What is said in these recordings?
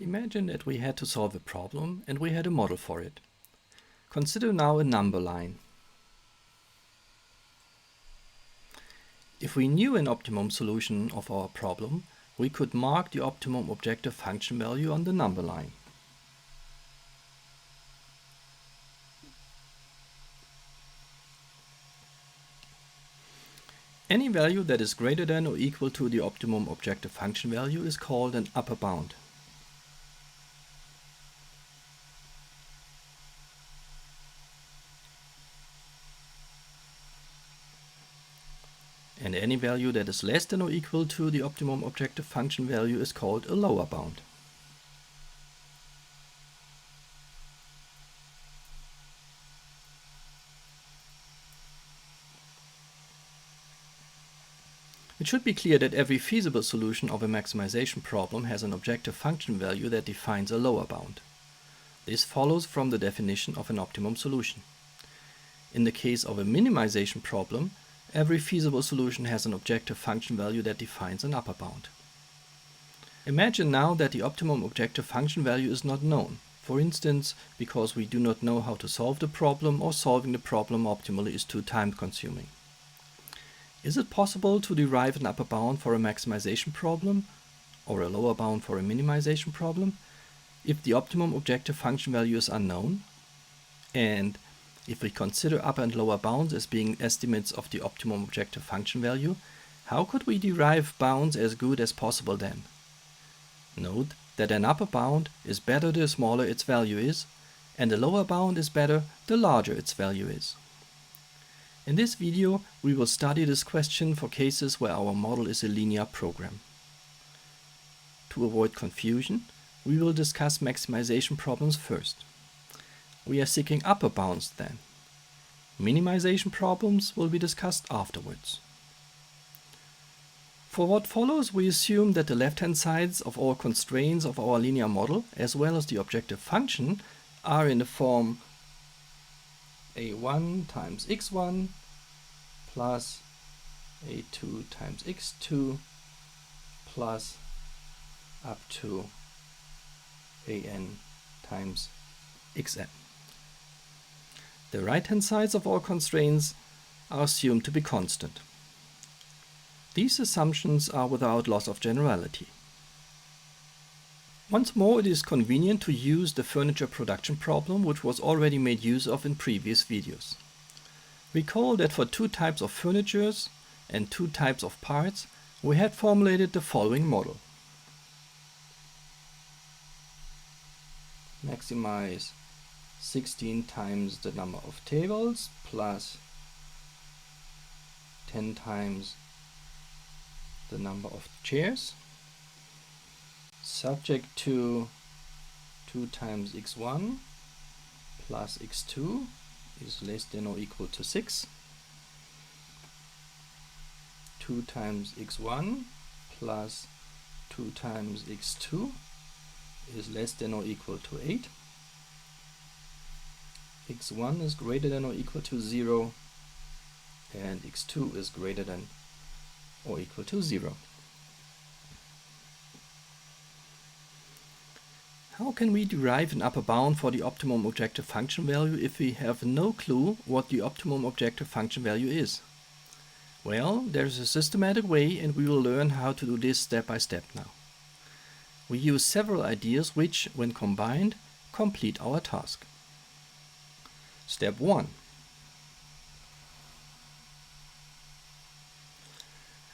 Imagine that we had to solve a problem and we had a model for it. Consider now a number line. If we knew an optimum solution of our problem, we could mark the optimum objective function value on the number line. Any value that is greater than or equal to the optimum objective function value is called an upper bound. And any value that is less than or equal to the optimum objective function value is called a lower bound. It should be clear that every feasible solution of a maximization problem has an objective function value that defines a lower bound. This follows from the definition of an optimum solution. In the case of a minimization problem, every feasible solution has an objective function value that defines an upper bound. Imagine now that the optimum objective function value is not known, for instance, because we do not know how to solve the problem or solving the problem optimally is too time-consuming. Is it possible to derive an upper bound for a maximization problem or a lower bound for a minimization problem if the optimum objective function value is unknown? And if we consider upper and lower bounds as being estimates of the optimum objective function value, how could we derive bounds as good as possible then? Note that an upper bound is better the smaller its value is, and a lower bound is better the larger its value is. In this video, we will study this question for cases where our model is a linear program. To avoid confusion, we will discuss maximization problems first. We are seeking upper bounds then. Minimization problems will be discussed afterwards. For what follows, we assume that the left-hand sides of all constraints of our linear model, as well as the objective function, are in the form a1 times x1 plus a2 times x2 plus up to an times xn. The right-hand sides of all constraints are assumed to be constant. These assumptions are without loss of generality. Once more, it is convenient to use the furniture production problem, which was already made use of in previous videos. Recall that for two types of furnitures and two types of parts, we had formulated the following model. Maximize 16 times the number of tables plus 10 times the number of chairs, subject to 2 times x1 plus x2 is less than or equal to 6, 2 times x1 plus 2 times x2 is less than or equal to 8, x1 is greater than or equal to 0, and x2 is greater than or equal to 0. How can we derive an upper bound for the optimum objective function value if we have no clue what the optimum objective function value is? Well, there is a systematic way, and we will learn how to do this step by step now. We use several ideas which, when combined, complete our task. Step 1.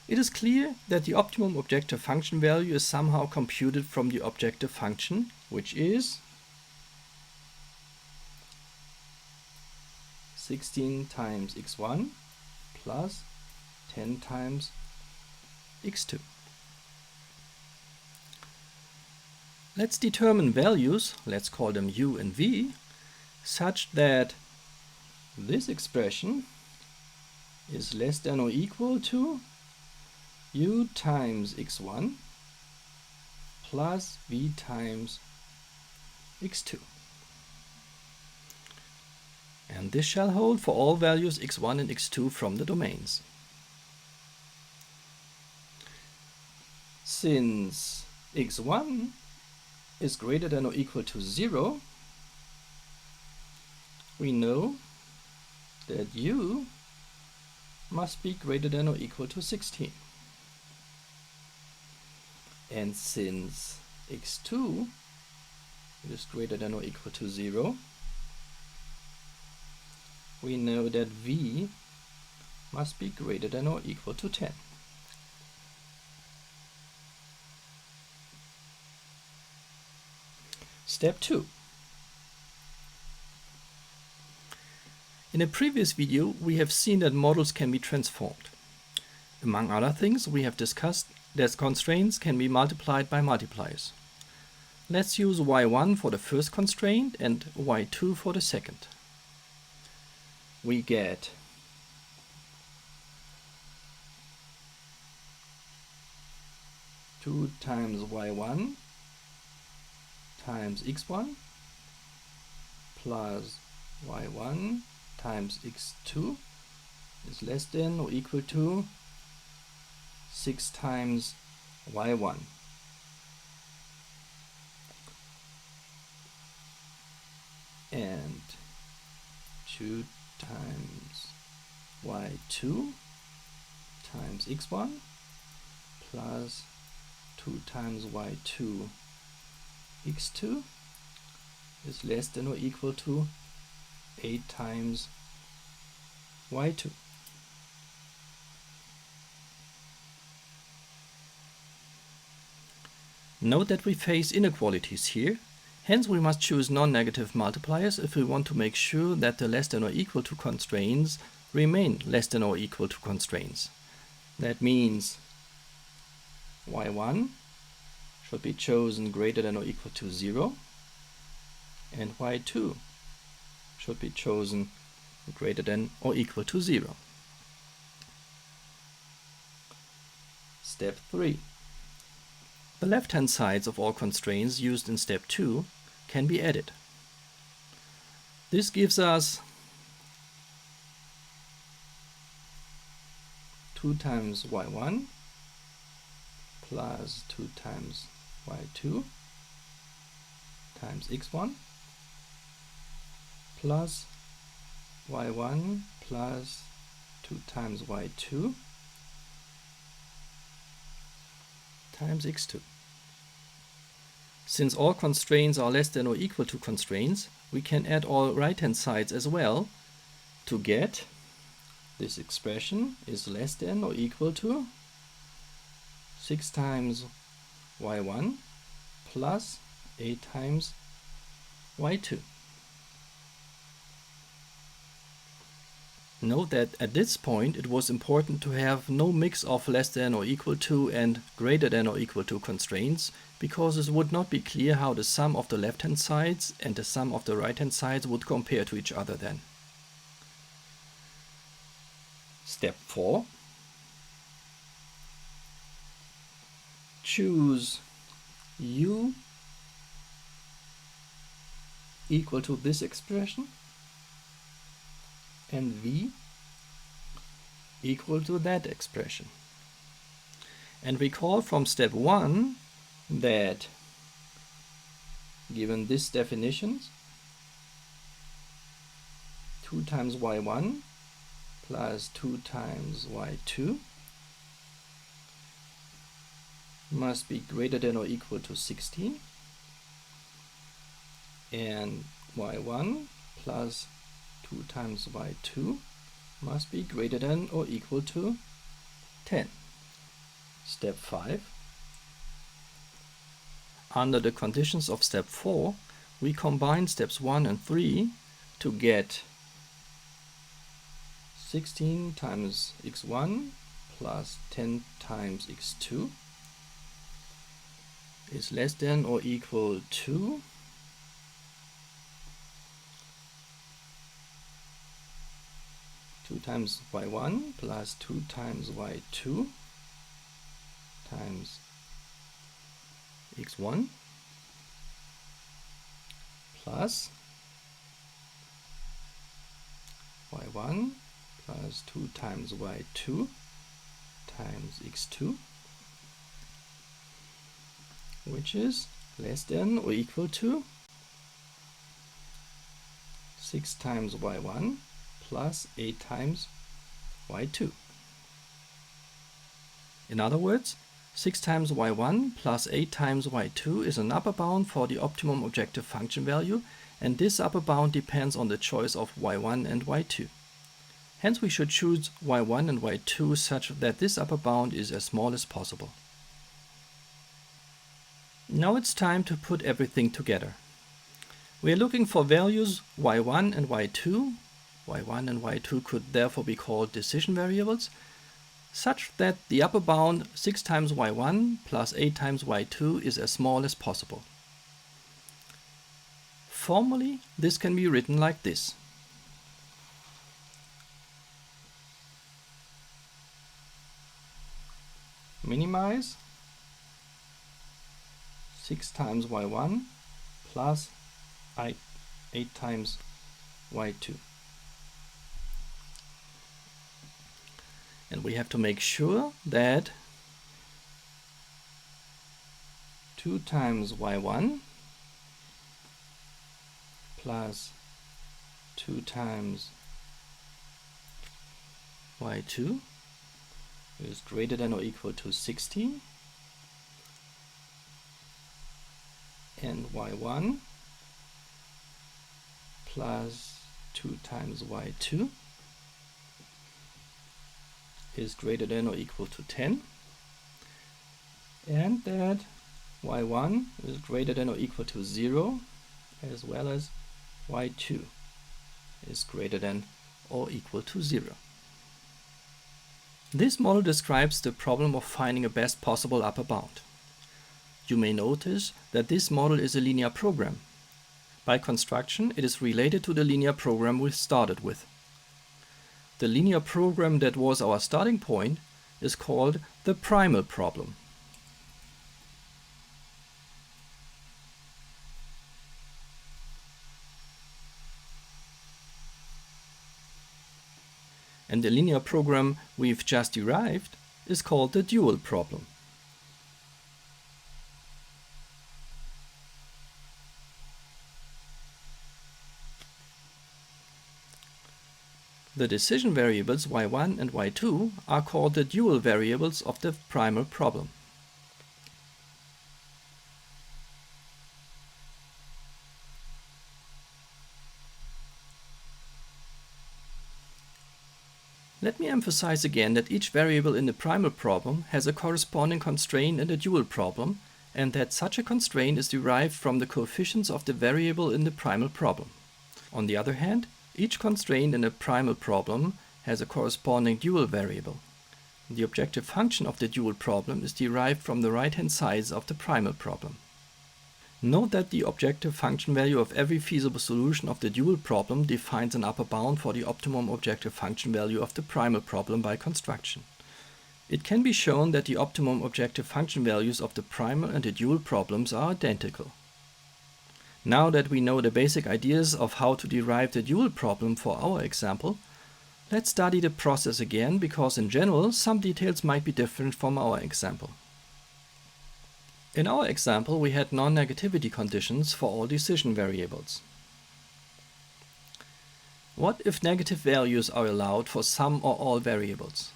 It is clear that the optimum objective function value is somehow computed from the objective function, which is 16 times x1 plus 10 times x2. Let's determine values, let's call them u and v, such that this expression is less than or equal to u times x1 plus v times x2. And this shall hold for all values x1 and x2 from the domains. Since x1 is greater than or equal to 0, we know that u must be greater than or equal to 16. And since x2 is greater than or equal to 0, we know that v must be greater than or equal to 10. Step 2. In a previous video, we have seen that models can be transformed. Among other things, we have discussed that constraints can be multiplied by multipliers. Let's use y1 for the first constraint and y2 for the second. We get two times y1 times x1 plus y1 times x2 is less than or equal to 6 times y1. And 2 times y2 times x1 plus 2 times y2 x2 is less than or equal to 8 times y2. Note that we face inequalities here, hence we must choose non-negative multipliers if we want to make sure that the less than or equal to constraints remain less than or equal to constraints. That means y1 should be chosen greater than or equal to 0, and y2 should be chosen greater than or equal to 0. Step 3. The left-hand sides of all constraints used in step 2 can be added. This gives us 2 times y1 plus 2 times y2 times x1 plus y1 plus 2 times y2 times x2. Since all constraints are less than or equal to constraints, we can add all right-hand sides as well to get this expression is less than or equal to 6 times y1 plus 8 times y2. Note that at this point it was important to have no mix of less than or equal to and greater than or equal to constraints, because it would not be clear how the sum of the left-hand sides and the sum of the right-hand sides would compare to each other then. Step 4. Choose u equal to this expression and v equal to that expression. And recall from step 1 that given this definitions, 2 times y1 plus 2 times y2 must be greater than or equal to 16, and y1 plus 2 times y2 must be greater than or equal to 10. Step 5. Under the conditions of step 4, we combine steps 1 and 3 to get 16 times x1 plus 10 times x2 is less than or equal to 2 times y1 plus 2 times y2 times x1 plus y1 plus 2 times y2 times x2, which is less than or equal to 6 times y1 plus 8 times y2. In other words, 6 times y1 plus 8 times y2 is an upper bound for the optimum objective function value, and this upper bound depends on the choice of y1 and y2. Hence we should choose y1 and y2 such that this upper bound is as small as possible. Now it's time to put everything together. We are looking for values y1 and y2. y1 and y2 could therefore be called decision variables, such that the upper bound 6 times y1 plus 8 times y2 is as small as possible. Formally, this can be written like this. Minimize 6 times y1 plus 8 times y2. And we have to make sure that 2 times y1 plus 2 times y2 is greater than or equal to 16, and y1 plus 2 times y2 is greater than or equal to 10, and that y1 is greater than or equal to 0, as well as y2 is greater than or equal to 0. This model describes the problem of finding a best possible upper bound. You may notice that this model is a linear program. By construction, it is related to the linear program we started with. The linear program that was our starting point is called the primal problem. And the linear program we've just derived is called the dual problem. The decision variables y1 and y2 are called the dual variables of the primal problem. Let me emphasize again that each variable in the primal problem has a corresponding constraint in the dual problem, and that such a constraint is derived from the coefficients of the variable in the primal problem. On the other hand, each constraint in a primal problem has a corresponding dual variable. The objective function of the dual problem is derived from the right-hand sides of the primal problem. Note that the objective function value of every feasible solution of the dual problem defines an upper bound for the optimum objective function value of the primal problem by construction. It can be shown that the optimum objective function values of the primal and the dual problems are identical. Now that we know the basic ideas of how to derive the dual problem for our example, let's study the process again, because in general some details might be different from our example. In our example, we had non-negativity conditions for all decision variables. What if negative values are allowed for some or all variables?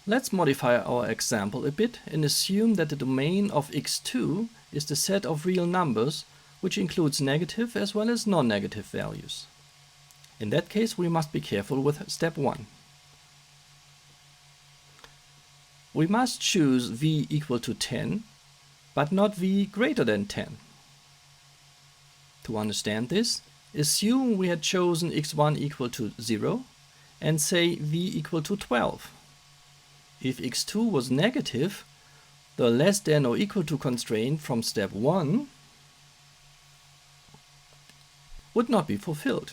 Let's modify our example a bit and assume that the domain of x2 is the set of real numbers, which includes negative as well as non-negative values. In that case, we must be careful with step 1. We must choose v equal to 10, but not v greater than 10. To understand this, assume we had chosen x1 equal to 0 and say v equal to 12. If x2 was negative, the less than or equal to constraint from step 1 would not be fulfilled.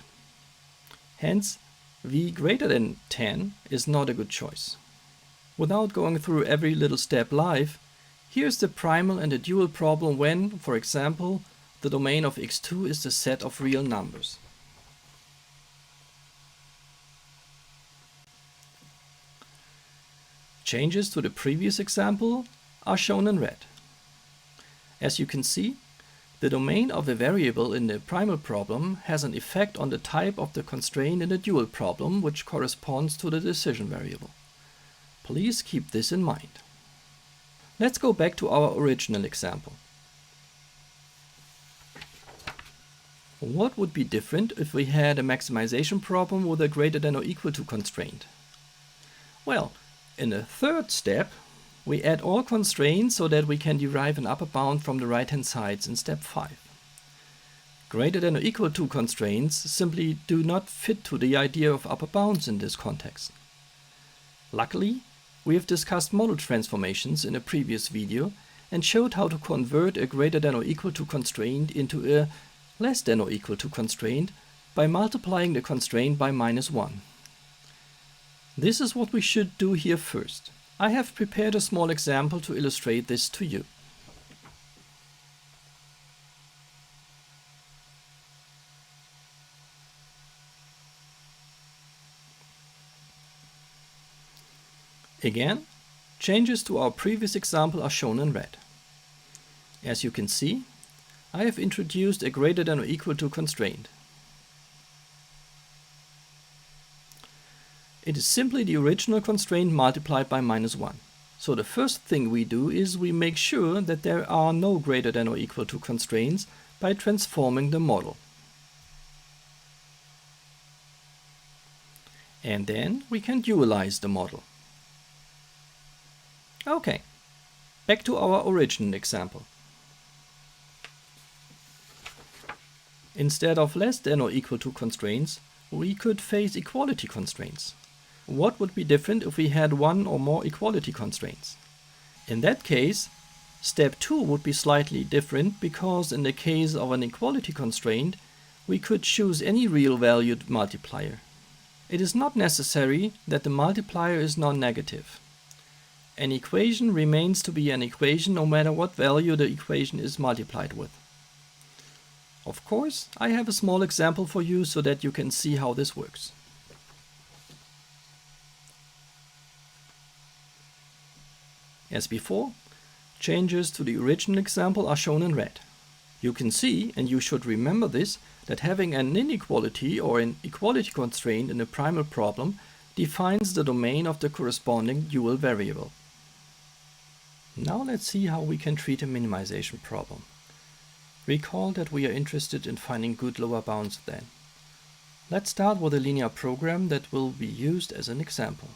Hence, v greater than 10 is not a good choice. Without going through every little step live, here's the primal and the dual problem when, for example, the domain of x2 is the set of real numbers. Changes to the previous example are shown in red. As you can see, The domain of a variable in the primal problem has an effect on the type of the constraint in the dual problem, which corresponds to the decision variable. Please keep this in mind. Let's go back to our original example. What would be different if we had a maximization problem with a greater than or equal to constraint? Well, in the third step, we add all constraints so that we can derive an upper bound from the right-hand sides in step 5. Greater than or equal to constraints simply do not fit to the idea of upper bounds in this context. Luckily, we have discussed model transformations in a previous video and showed how to convert a greater than or equal to constraint into a less than or equal to constraint by multiplying the constraint by -1. This is what we should do here first. I have prepared a small example to illustrate this to you. Again, changes to our previous example are shown in red. As you can see, I have introduced a greater than or equal to constraint. It is simply the original constraint multiplied by -1. So the first thing we do is we make sure that there are no greater than or equal to constraints by transforming the model. And then we can dualize the model. Okay, back to our original example. Instead of less than or equal to constraints, we could face equality constraints. What would be different if we had one or more equality constraints? In that case, step 2 would be slightly different because in the case of an equality constraint, we could choose any real valued multiplier. It is not necessary that the multiplier is non-negative. An equation remains to be an equation no matter what value the equation is multiplied with. Of course, I have a small example for you so that you can see how this works. As before, changes to the original example are shown in red. You can see, and you should remember this, that having an inequality or an equality constraint in a primal problem defines the domain of the corresponding dual variable. Now let's see how we can treat a minimization problem. Recall that we are interested in finding good lower bounds then. Let's start with a linear program that will be used as an example.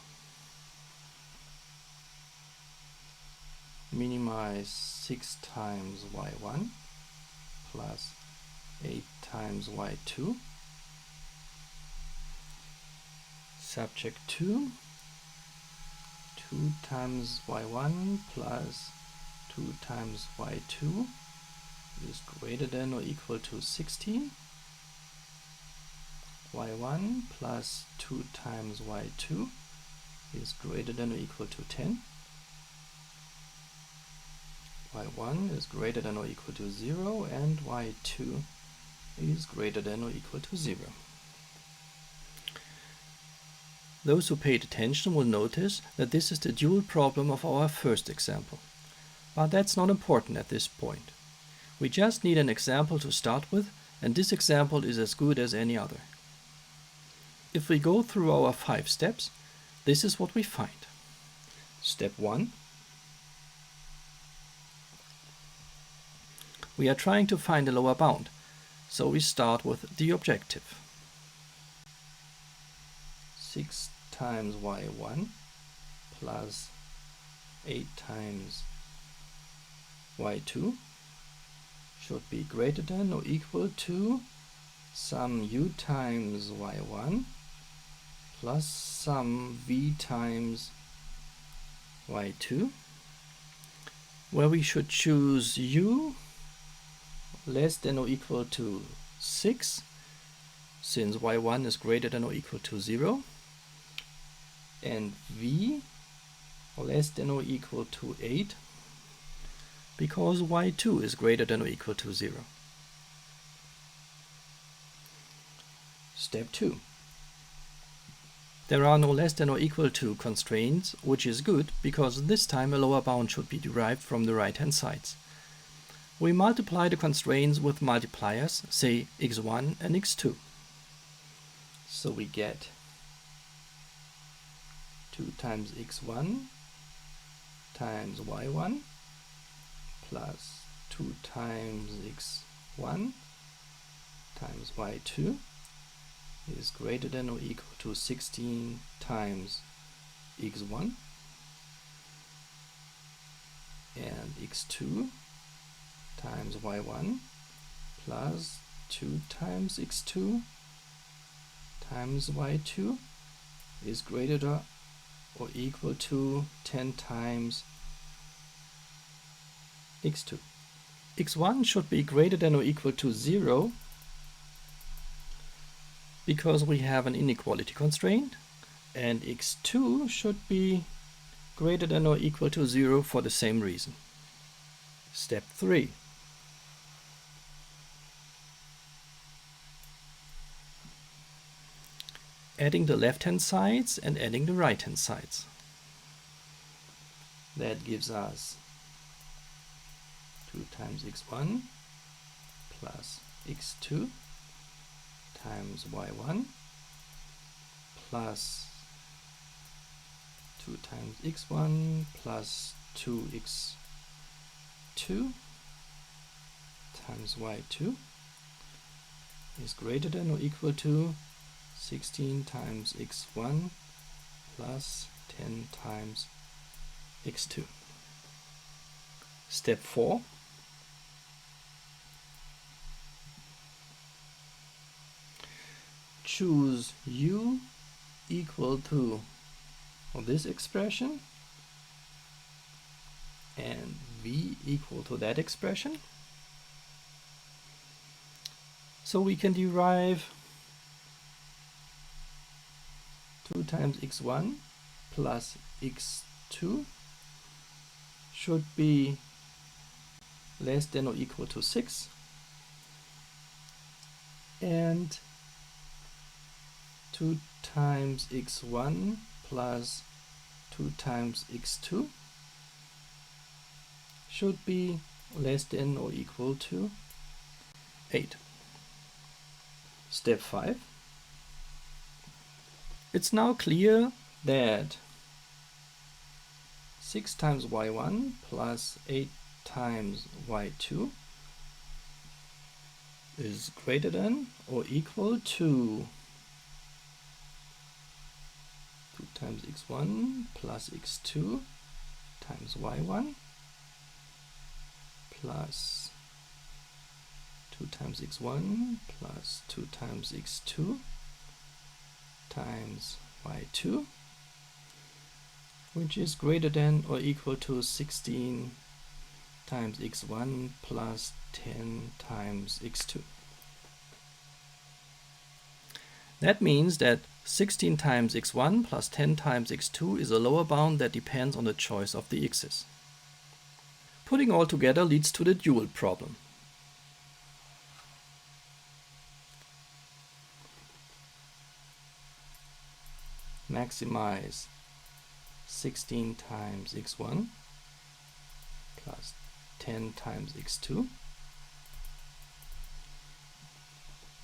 Minimize 6 times y1 plus 8 times y2. Subject 2, 2 times y1 plus 2 times y2 is greater than or equal to 16. y1 plus 2 times y2 is greater than or equal to 10. y1 is greater than or equal to 0 and y2 is greater than or equal to 0. Those who paid attention will notice that this is the dual problem of our first example. But that's not important at this point. We just need an example to start with, and this example is as good as any other. If we go through our 5 steps, this is what we find. Step 1. We are trying to find a lower bound, so we start with the objective. 6 times y1 plus 8 times y2 should be greater than or equal to sum u times y1 plus sum v times y2, where we should choose u less than or equal to 6, since y1 is greater than or equal to 0, and v less than or equal to 8, because y2 is greater than or equal to 0. Step 2. There are no less than or equal to constraints, which is good because this time a lower bound should be derived from the right-hand sides. We multiply the constraints with multipliers, say x1 and x2. So we get 2 times x1 times y1 plus 2 times x1 times y2 is greater than or equal to 16 times x1 and x2 times y1 plus 2 times x2 times y2 is greater than or equal to 10 times x2. x1 should be greater than or equal to 0 because we have an inequality constraint, and x2 should be greater than or equal to 0 for the same reason. Step 3. Adding the left-hand sides and adding the right-hand sides. That gives us 2 times x1 plus x2 times y1 plus 2 times x1 plus 2x2 times y2 is greater than or equal to 16 times x1 plus 10 times x2. Step 4. Choose u equal to this expression and v equal to that expression. So we can derive 2 times x1 plus x2 should be less than or equal to 6, and 2 times x1 plus 2 times x2 should be less than or equal to 8. Step 5. It's now clear that 6 times y1 plus 8 times y2 is greater than or equal to 2 times x1 plus x2 times y1 plus 2 times x1 plus 2 times x2 times y2, which is greater than or equal to 16 times x1 plus 10 times x2. That means that 16 times x1 plus 10 times x2 is a lower bound that depends on the choice of the x's. Putting all together leads to the dual problem. Maximize 16 times x1 plus 10 times x2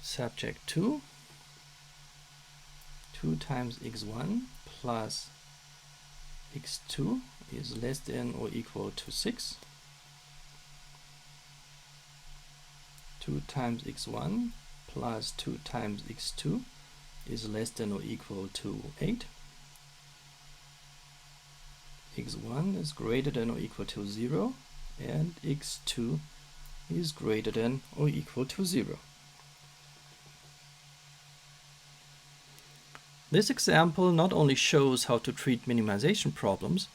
subject to 2 times x1 plus x2 is less than or equal to 6. 2 times x1 plus 2 times x2 is less than or equal to 8. x1 is greater than or equal to 0, and x2 is greater than or equal to 0. This example not only shows how to treat minimization problems,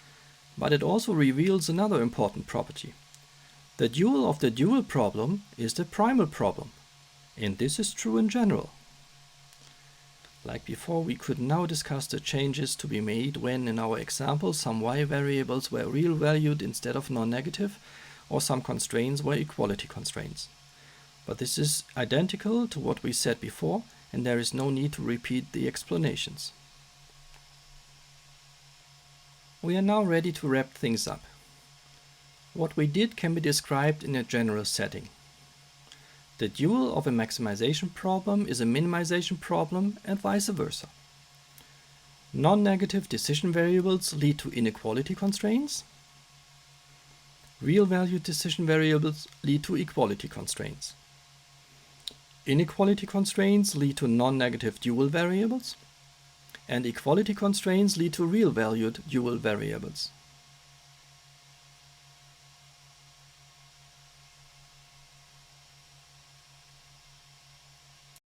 but it also reveals another important property. The dual of the dual problem is the primal problem, and this is true in general. Like before, we could now discuss the changes to be made when, in our example, some y variables were real valued instead of non-negative, or some constraints were equality constraints. But this is identical to what we said before, and there is no need to repeat the explanations. We are now ready to wrap things up. What we did can be described in a general setting. The dual of a maximization problem is a minimization problem and vice versa. Non-negative decision variables lead to inequality constraints. Real-valued decision variables lead to equality constraints. Inequality constraints lead to non-negative dual variables, and equality constraints lead to real-valued dual variables.